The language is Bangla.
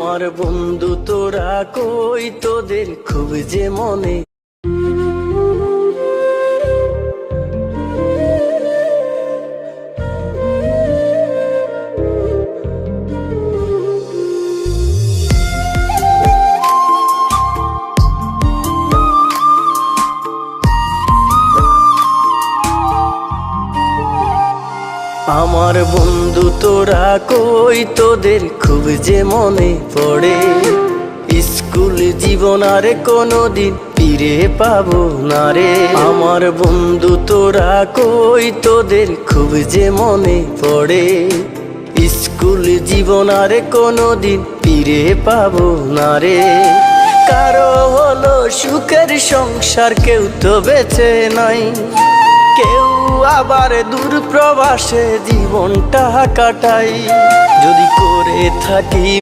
আমার বন্ধু তোরা কই, তোদের খুব যে মনে। আমার বন্ধু তোরা কই, তোদের খুব যে মনে পড়ে। স্কুল জীবন আর কোনোদিন ফিরে পাবো না রে। আমার বন্ধু তোরা কই, তোদের খুব যে মনে পড়ে। স্কুল জীবন আর কোনোদিন ফিরে পাবো না রে। কারো হলো সুখের সংসার, কেউ তো বেঁচে নাই। কেউ আবার দূর প্রবাসে জীবনটা কাটাই। যদি করে থাকি